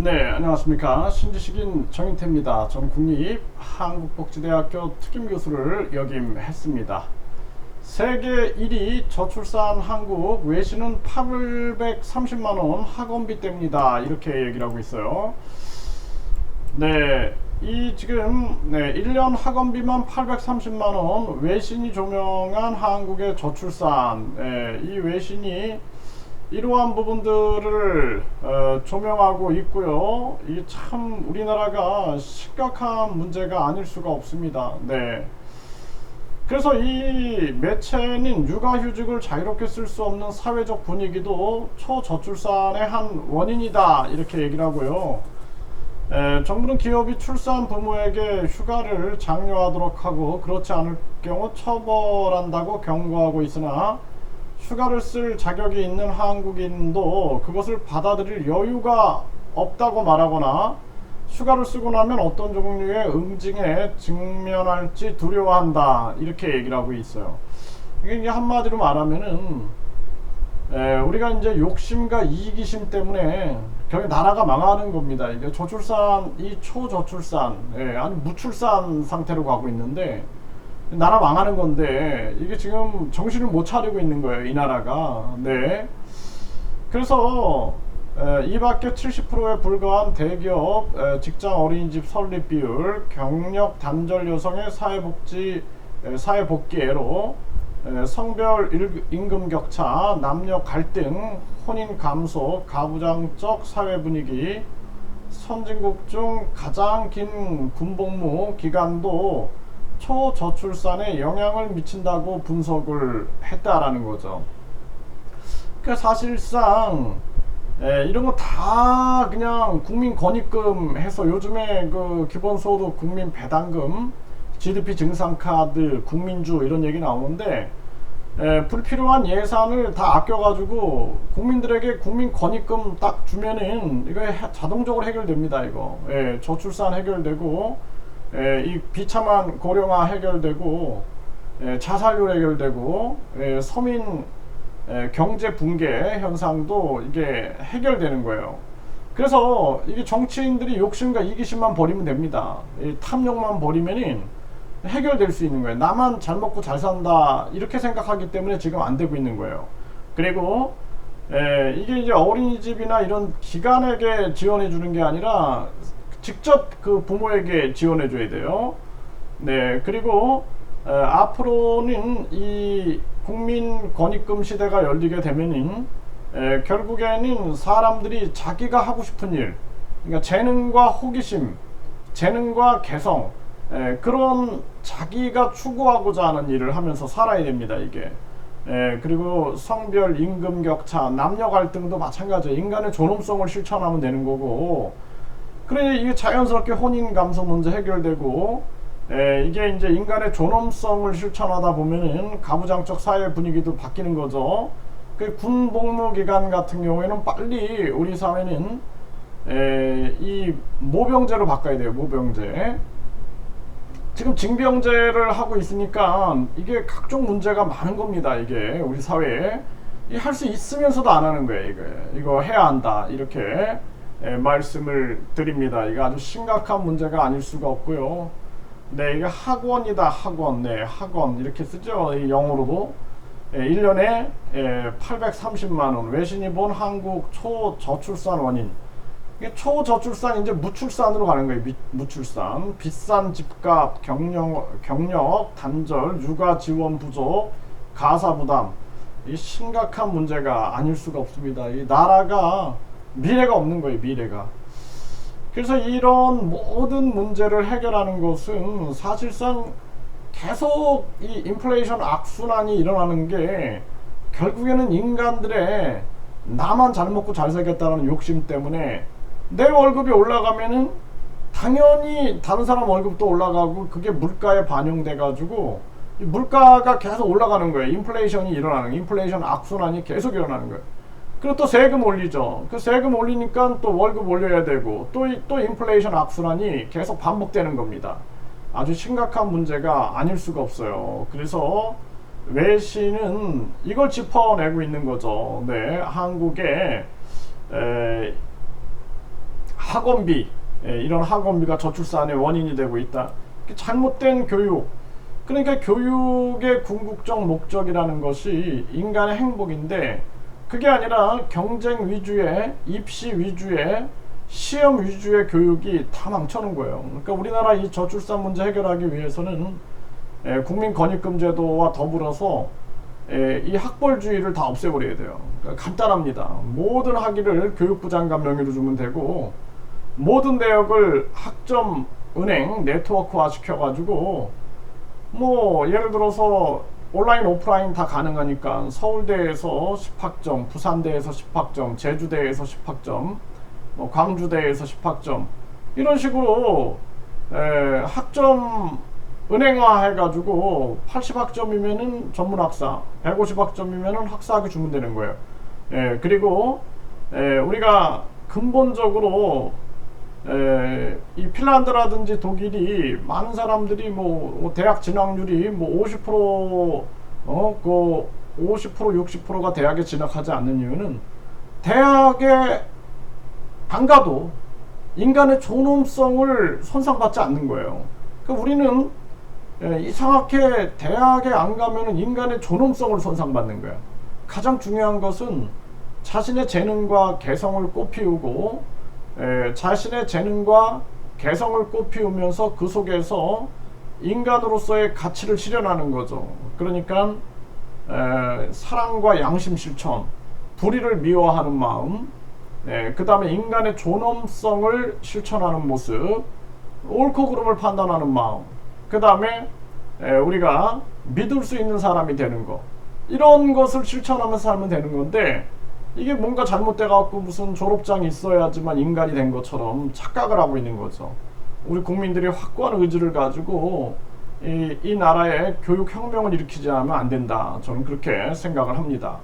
네, 안녕하십니까. 신지식인 정인태입니다. 전 국립한국복지대학교 특임교수를 역임했습니다. 세계 1위 저출산 한국, 외신은 830만원 학원비 때문이다, 이렇게 얘기를 하고 있어요. 네, 이 지금 1년 학원비만 830만원, 외신이 조명한 한국의 저출산, 이 외신이 이러한 부분들을 조명하고 있고요. 이게 참 우리나라가 심각한 문제가 아닐 수가 없습니다. 네. 그래서 이 매체는 육아휴직을 자유롭게 쓸 수 없는 사회적 분위기도 초저출산의 한 원인이다, 이렇게 얘기를 하고요. 정부는 기업이 출산 부모에게 휴가를 장려하도록 하고 그렇지 않을 경우 처벌한다고 경고하고 있으나 휴가를 쓸 자격이 있는 한국인도 그것을 받아들일 여유가 없다고 말하거나 휴가를 쓰고 나면 어떤 종류의 응징에 직면할지 두려워한다, 이렇게 얘기를 하고 있어요. 이게 한마디로 말하면은 우리가 이제 욕심과 이기심 때문에 결국 나라가 망하는 겁니다. 이게 저출산, 이 초저출산, 아니 무출산 상태로 가고 있는데 나라 망하는 건데 이게 지금 정신을 못 차리고 있는 거예요, 이 나라가. 네. 그래서 이 밖에 70%에 불과한 대기업 직장 어린이집 설립 비율, 경력 단절 여성의 사회복귀애로, 성별 임금 격차, 남녀 갈등, 혼인 감소, 가부장적 사회 분위기, 선진국 중 가장 긴 군복무 기간도 초저출산에 영향을 미친다고 분석을 했다라는 거죠. 그러니까 사실상 이런 거 다 그냥 국민 권익금 해서 요즘에 그 기본소득, 국민 배당금, GDP 증상카드, 국민주 이런 얘기 나오는데 불필요한 예산을 다 아껴가지고 국민들에게 국민 권익금 딱 주면은 이거 자동적으로 해결됩니다. 이거 저출산 해결되고, 이 비참한 고령화 해결되고, 자살률 해결되고, 서민 경제 붕괴 현상도 이게 해결되는 거예요. 그래서 이게 정치인들이 욕심과 이기심만 버리면 됩니다. 탐욕만 버리면은 해결될 수 있는 거예요. 나만 잘 먹고 잘 산다, 이렇게 생각하기 때문에 지금 안 되고 있는 거예요. 그리고 이게 이제 어린이집이나 이런 기관에게 지원해 주는 게 아니라 직접 그 부모에게 지원해 줘야 돼요. 네, 그리고 앞으로는 이 국민 권익금 시대가 열리게 되면은 결국에는 사람들이 자기가 하고 싶은 일, 그러니까 재능과 호기심, 재능과 개성, 그런 자기가 추구하고자 하는 일을 하면서 살아야 됩니다, 이게. 그리고 성별 임금 격차, 남녀 갈등도 마찬가지예요. 인간의 존엄성을 실천하면 되는 거고, 그래 이게 자연스럽게 혼인 감소 문제 해결되고, 이게 이제 인간의 존엄성을 실천하다 보면은 가부장적 사회 분위기도 바뀌는 거죠. 그 군복무 기간 같은 경우에는 빨리 우리 사회는 이 모병제로 바꿔야 돼요. 모병제. 지금 징병제를 하고 있으니까 이게 각종 문제가 많은 겁니다. 이게 우리 사회에 할 수 있으면서도 안 하는 거예요. 이거 해야 한다, 이렇게 말씀을 드립니다. 이거 아주 심각한 문제가 아닐 수가 없고요. 네, 이게 학원이다, 학원. 네, 학원 이렇게 쓰죠, 이 영어로도. 1년에 830만원, 외신이 본 한국 초저출산 원인. 이게 초저출산, 이제 무출산으로 가는 거예요. 무출산. 비싼 집값, 경력 단절, 육아 지원 부족, 가사 부담. 이 심각한 문제가 아닐 수가 없습니다. 이 나라가 미래가 없는 거예요, 미래가. 그래서 이런 모든 문제를 해결하는 것은 사실상 계속 이 인플레이션 악순환이 일어나는 게 결국에는 인간들의 나만 잘 먹고 잘 살겠다는 욕심 때문에 내 월급이 올라가면은 당연히 다른 사람 월급도 올라가고, 그게 물가에 반영돼 가지고 물가가 계속 올라가는 거예요. 인플레이션이 일어나는 거예요. 인플레이션 악순환이 계속 일어나는 거예요. 그리고 또 세금 올리죠. 그 세금 올리니까 또 월급 올려야 되고, 또 인플레이션 악순환이 계속 반복되는 겁니다. 아주 심각한 문제가 아닐 수가 없어요. 그래서 외신은 이걸 짚어내고 있는 거죠. 네, 한국의 학원비, 이런 학원비가 저출산의 원인이 되고 있다. 잘못된 교육. 그러니까 교육의 궁극적 목적이라는 것이 인간의 행복인데 그게 아니라 경쟁 위주의, 입시 위주의, 시험 위주의 교육이 다 망쳐놓은 거예요. 그러니까 우리나라 이 저출산 문제 해결하기 위해서는 국민권익금 제도와 더불어서 이 학벌주의를 다 없애버려야 돼요. 그러니까 간단합니다. 모든 학위를 교육부 장관 명의로 주면 되고 모든 대학을 학점 은행 네트워크화 시켜가지고 뭐 예를 들어서 온라인 오프라인 다 가능하니까 서울대에서 10학점, 부산대에서 10학점, 제주대에서 10학점, 뭐 광주대에서 10학점 이런 식으로 학점 은행화 해가지고 80학점이면은 전문학사, 150학점이면은 학사학위 주면 되는 거예요. 그리고 우리가 근본적으로 이 핀란드라든지 독일이 많은 사람들이 뭐 대학 진학률이 뭐 50% 그 50% 60%가 대학에 진학하지 않는 이유는 대학에 안 가도 인간의 존엄성을 손상받지 않는 거예요. 그러니까 우리는 이상하게 대학에 안 가면은 인간의 존엄성을 손상받는 거야. 가장 중요한 것은 자신의 재능과 개성을 꽃피우고 자신의 재능과 개성을 꽃피우면서 그 속에서 인간으로서의 가치를 실현하는 거죠. 그러니까 사랑과 양심 실천, 불의를 미워하는 마음, 그 다음에 인간의 존엄성을 실천하는 모습, 옳고 그름을 판단하는 마음, 그 다음에 우리가 믿을 수 있는 사람이 되는 거, 이런 것을 실천하면서 살면 되는 건데 이게 뭔가 잘못돼 갖고 무슨 졸업장이 있어야지만 인간이 된 것처럼 착각을 하고 있는 거죠. 우리 국민들이 확고한 의지를 가지고 이 나라에 교육 혁명을 일으키지 않으면 안 된다. 저는 그렇게 생각을 합니다.